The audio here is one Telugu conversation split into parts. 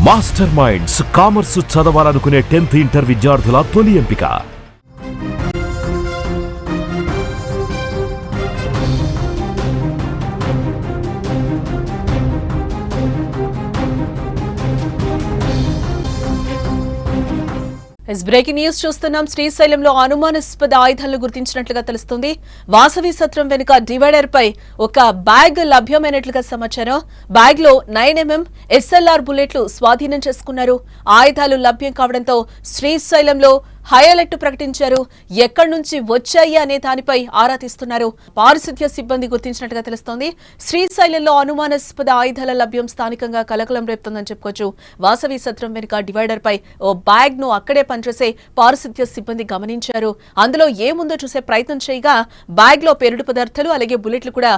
మాస్టర్ మైండ్స్ కామర్స్ చదవాలనుకునే 10th ఇంటర్ విద్యార్థుల తొలి ఎంపిక. బ్రేకింగ్ న్యూస్ చూస్తున్నాం. శ్రీశైలంలో అనుమానాస్పద ఆయుధాలను గుర్తించినట్లుగా తెలుస్తుంది. వాసవి సత్రం వెనుక డివైడర్ పై ఒక బ్యాగ్ లభ్యమైనట్లుగా సమాచారం. బ్యాగ్ లో 9mm SLR బుల్లెట్లు స్వాధీనం చేసుకున్నారు. ఆయుధాలు లభ్యం కావడంతో శ్రీశైలంలో హై అలర్ట్ ప్రకటించారు. ఎక్కడి నుంచి వచ్చాయి అనే దానిపై ఆరా తీస్తున్నారు. పారిశుద్ధ్య సిబ్బంది గుర్తించినట్టుగా తెలుస్తోంది. శ్రీశైలంలో అనుమానాస్పద ఆయుధాల లభ్యం స్థానికంగా కలకలం రేపుతుందని చెప్పుకోవచ్చు. వాసవి సత్రం వెనుక డివైడర్ పై ఓ బ్యాగ్ ను అక్కడే పనిచేసే పారిశుద్ధ్య సిబ్బంది గమనించారు. అందులో ఏముందో చూసే ప్రయత్నం చేయగా బ్యాగ్ లో పేలుడు పదార్థాలు అలాగే బుల్లెట్లు కూడా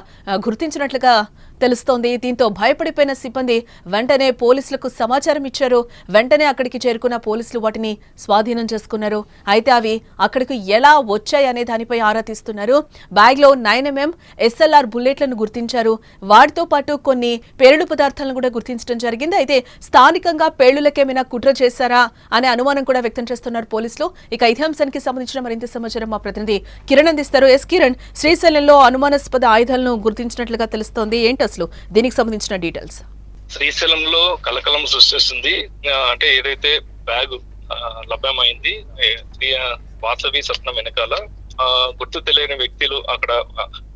గుర్తించినట్లుగా తెలుస్తోంది. దీంతో భయపడిపోయిన సిబ్బంది వెంటనే పోలీసులకు సమాచారం ఇచ్చారు. వెంటనే అక్కడికి చేరుకున్న పోలీసులు వాటిని స్వాధీనం చేసుకున్నారు. అయితే అవి అక్కడికి ఎలా వచ్చాయి అనే దానిపై ఆరా తీస్తున్నారు. బ్యాగ్ లో 9mm SLR బుల్లెట్లను గుర్తించారు. వాటితో పాటు కొన్ని పేలుడు పదార్థాలను కూడా గుర్తించడం జరిగింది. అయితే స్థానికంగా పేలులకేమైనా కుట్ర చేశారా అనే అనుమానం కూడా వ్యక్తం చేస్తున్నారు పోలీసులు. ఇక ఇదే అంశానికి సంబంధించిన మరింత సమాచారం మా ప్రతినిధి కిరణ్ అందిస్తారు. కిరణ్, శ్రీశైలంలో అనుమానాస్పద ఆయుధాలను గుర్తించినట్లుగా తెలుస్తోంది. ఏంటి అసలు దీనికి సంబంధించిన డీటెయిల్స్? శ్రీశైలంలో కలకలం సృష్టిస్తుంది. అంటే ఏదైతే బ్యాగ్ లభ్యమైంది వాసవి సత్నం వెనకాల గుర్తు తెలియని వ్యక్తులు అక్కడ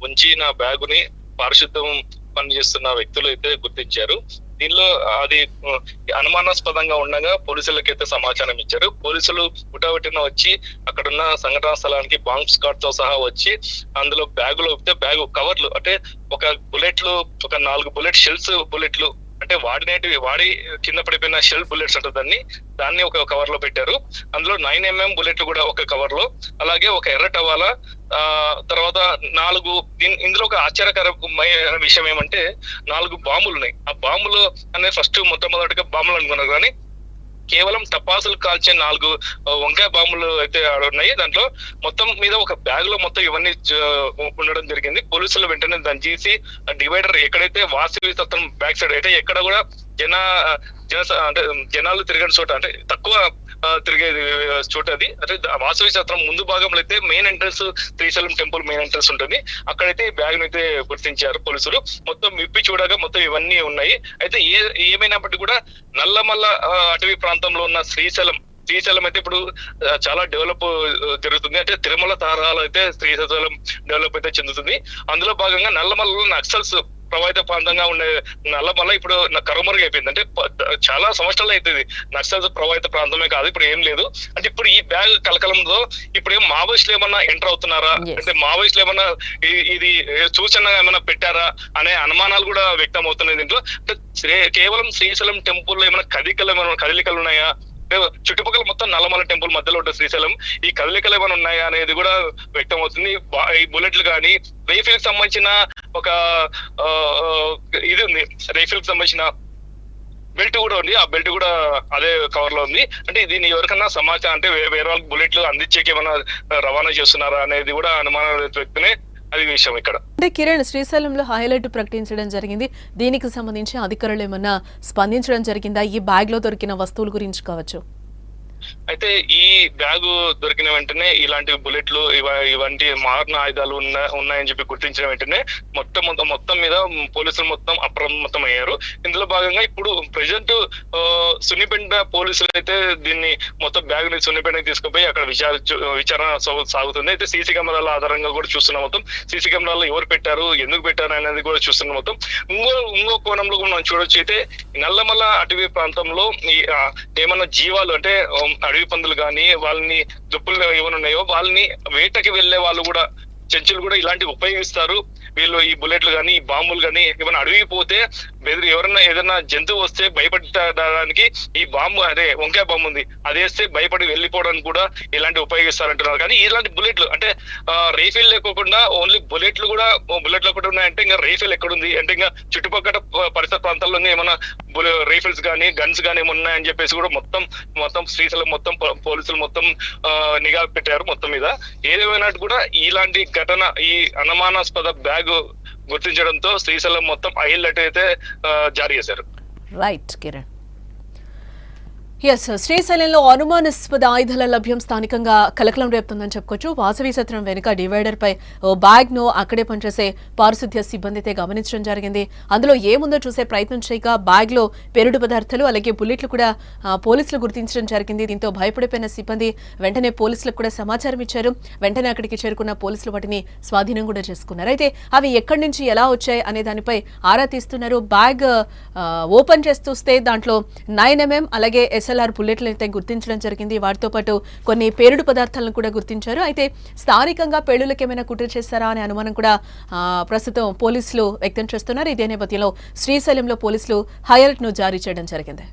ఉంచిన బ్యాగుని పారిశుద్ధం పనిచేస్తున్న వ్యక్తులు అయితే గుర్తించారు. దీనిలో అది అనుమానాస్పదంగా ఉండగా పోలీసులకైతే సమాచారం ఇచ్చారు. పోలీసులు పుటాబెట్టిన వచ్చి అక్కడున్న సంఘటనా స్థలానికి బాంబ్ స్క్వాడ్ తో సహా వచ్చి అందులో బ్యాగులో బ్యాగు కవర్లు అంటే ఒక బుల్లెట్లు ఒక 4 బుల్లెట్ షెల్స్ బుల్లెట్లు అంటే వాడి కింద పడిపోయిన షెల్ బుల్లెట్స్ అంటే దాన్ని ఒక కవర్ లో పెట్టారు. అందులో 9mm బుల్లెట్లు కూడా ఒక కవర్ లో, అలాగే ఒక ఎర్ర టవాలా, తర్వాత 4 ఇందులో ఒక ఆశ్చర్యకరమైన విషయం ఏమంటే 4 బాంబులు ఉన్నాయి. ఆ బాంబులు అనేది ఫస్ట్ మొట్టమొదటిగా బాంబులు అనుకున్నారు, కానీ కేవలం టపాసులు కాల్చే 4 వంకాయ బాంబులు అయితే ఉన్నాయి. దాంట్లో మొత్తం మీద ఒక బ్యాగ్ లో మొత్తం ఇవన్నీ ఉండడం జరిగింది. పోలీసులు వెంటనే దాన్ని చేసి డివైడర్ ఎక్కడైతే వాసవి సత్రం బ్యాక్ సైడ్ అయితే ఎక్కడ కూడా అంటే జనాలు తిరగని చోట అంటే తక్కువ తిరిగేది చోట అది. అంటే వాసవి సత్రం ముందు భాగంలో అయితే main entrance Srisailam temple main entrance ఉంటుంది. అక్కడైతే ఈ బ్యాగ్ ను అయితే గుర్తించారు పోలీసులు. మొత్తం విప్పి చూడగా మొత్తం ఇవన్నీ ఉన్నాయి. అయితే ఏమైనప్పటికీ కూడా నల్లమల్ల అటవీ ప్రాంతంలో ఉన్న శ్రీశైలం అయితే ఇప్పుడు చాలా డెవలప్ జరుగుతుంది. అంటే తిరుమల తరహాలో అయితే శ్రీశైలం డెవలప్ అయితే చెందుతుంది. అందులో భాగంగా నల్లమల్లలో నక్సల్స్ ప్రభావిత ప్రాంతంగా ఉండే నల్లమల్ల ఇప్పుడు కరుమరుగు అయిపోయింది. అంటే చాలా సంవత్సరాలు అవుతుంది. నక్సల్స్ ప్రభావిత ప్రాంతమే కాదు, ఇప్పుడు ఏం లేదు. అంటే ఇప్పుడు ఈ బ్యాగ్ కలకలంలో ఇప్పుడు ఏం మావోయిస్టులు ఏమన్నా ఎంటర్ అవుతున్నారా, అంటే మావోయిస్టులు ఏమన్నా ఇది సూచన ఏమైనా పెట్టారా అనే అనుమానాలు కూడా వ్యక్తం అవుతున్నాయి. దీంట్లో కేవలం శ్రీశైలం టెంపుల్ ఏమైనా కదలికలు ఉన్నాయా, చుట్టుపక్కల మొత్తం నల్లమల్ల టెంపుల్ మధ్యలో ఉంటుంది శ్రీశైలం, ఈ కదలికలు ఏమైనా ఉన్నాయా అనేది కూడా వ్యక్తం అవుతుంది. ఈ బుల్లెట్లు కానీ రైఫిల్ కి సంబంధించిన ఒక ఇది ఉంది, రైఫిల్ కి సంబంధించిన బెల్ట్ కూడా ఉంది. ఆ బెల్ట్ కూడా అదే కవర్ లో ఉంది. అంటే దీన్ని ఎవరికన్నా సమాచారం అంటే వేరే వాళ్ళకి బుల్లెట్లు అందించేకి ఏమైనా రవాణా చేస్తున్నారా అనేది కూడా అనుమానాలు వ్యక్తమే. అది విషయం ఇక్కడ. అంటే కిరణ్, శ్రీశైలంలో హైలైట్ ప్రకటించడం జరిగింది. దీనికి సంబంధించి అధికారులు ఏమన్నా స్పందించడం జరిగిందా? ఈ బ్యాగ్ లో దొరికిన వస్తువుల గురించి కావచ్చు. అయితే ఈ బ్యాగు దొరికిన వెంటనే ఇలాంటి బుల్లెట్లు ఇవంటి మారణ ఆయుధాలు ఉన్నాయని చెప్పి గుర్తించిన వెంటనే మొత్తం మీద పోలీసులు మొత్తం అప్రమత్తం అయ్యారు. ఇందులో భాగంగా ఇప్పుడు ప్రెసెంట్ సున్నిపేట పోలీసులు అయితే దీన్ని మొత్తం బ్యాగ్ ని సున్నిపేటకి తీసుకుపోయి అక్కడ విచారణ సాగుతుంది. అయితే సీసీ కెమెరాల ఆధారంగా కూడా చూస్తున్నాం. మొత్తం సీసీ కెమెరాలు ఎవరు పెట్టారు, ఎందుకు పెట్టారు అనేది కూడా చూస్తున్నాం. మొత్తం ఇంకో కోణంలో కూడా మనం చూడొచ్చు. అయితే నల్లమల్ల అటవీ ప్రాంతంలో ఏమన్నా జీవాలు అంటే అడవి పందులు కానీ వాళ్ళని దుప్పులు ఏమైనా ఉన్నాయో వాళ్ళని వేటకి వెళ్లే వాళ్ళు కూడా చెంచులు కూడా ఇలాంటివి ఉపయోగిస్తారు. వీళ్ళు ఈ బుల్లెట్లు కానీ ఈ బాంబులు కానీ ఏమైనా అడవికి పోతే ఎవరన్నా ఏదైనా జంతువు వస్తే భయపడడానికి ఈ బాంబు అదే వంకాయ బాంబు ఉంది, అది వేస్తే భయపడి వెళ్ళిపోవడానికి కూడా ఇలాంటివి ఉపయోగిస్తారంటున్నారు. కానీ ఇలాంటి బుల్లెట్లు అంటే రైఫిల్ లేకోకుండా ఓన్లీ బుల్లెట్లు ఒకటి ఉన్నాయంటే ఇంకా రైఫిల్ ఎక్కడుంది అంటే ఇంకా చుట్టుపక్కల పరిసర ప్రాంతాల్లో ఏమైనా రైఫిల్స్ కానీ గన్స్ కానీ ఏమన్నా ఉన్నాయని చెప్పేసి కూడా మొత్తం శ్రీశైలం మొత్తం పోలీసులు మొత్తం నిఘా పెట్టారు మొత్తం మీద. ఏదేమైనట్టు కూడా ఇలాంటి ఘటన ఈ అనుమానాస్పద బ్యాగ్ గుర్తించడంతో శ్రీశైలం మొత్తం హై అలర్ట్ అయితే జారీ చేశారు. రైట్ కిరణ్. ఎస్, శ్రీశైలంలో అనుమానాస్పద ఆయుధాల లభ్యం స్థానికంగా కలకలం రేపుతుందని చెప్పుకోవచ్చు. వాసవి సత్రం వెనుక డివైడర్ పై ఓ బ్యాగ్ ను అక్కడే పనిచేసే పారిశుద్ధ్య సిబ్బందితే గమనించడం జరిగింది. అందులో ఏముందో చూసే ప్రయత్నం చేయగా బ్యాగ్ లో పేలుడు పదార్థాలు అలాగే బుల్లెట్లు కూడా పోలీసులు గుర్తించడం జరిగింది. దీంతో భయపడిపోయిన సిబ్బంది వెంటనే పోలీసులకు కూడా సమాచారం ఇచ్చారు. వెంటనే అక్కడికి చేరుకున్న పోలీసులు వాటిని స్వాధీనం కూడా చేసుకున్నారు. అయితే అవి ఎక్కడి నుంచి ఎలా వచ్చాయి అనే దానిపై ఆరా తీస్తున్నారు. బ్యాగ్ ఓపెన్ చేసి చూస్తే దాంట్లో 9mm అలాగే SLR బుల్లెట్లు అయితే గుర్తించడం జరిగింది. వాటితో పాటు కొన్ని పేలుడు పదార్థాలను కూడా గుర్తించారు. అయితే స్థానికంగా పేలులకు ఏమైనా కుట్ర చేస్తారా అనే అనుమానం కూడా ప్రస్తుతం పోలీసులు వ్యక్తం చేస్తున్నారు. ఇదే నేపథ్యంలో శ్రీశైలంలో పోలీసులు హై అలర్ట్ ను జారీ చేయడం జరిగింది.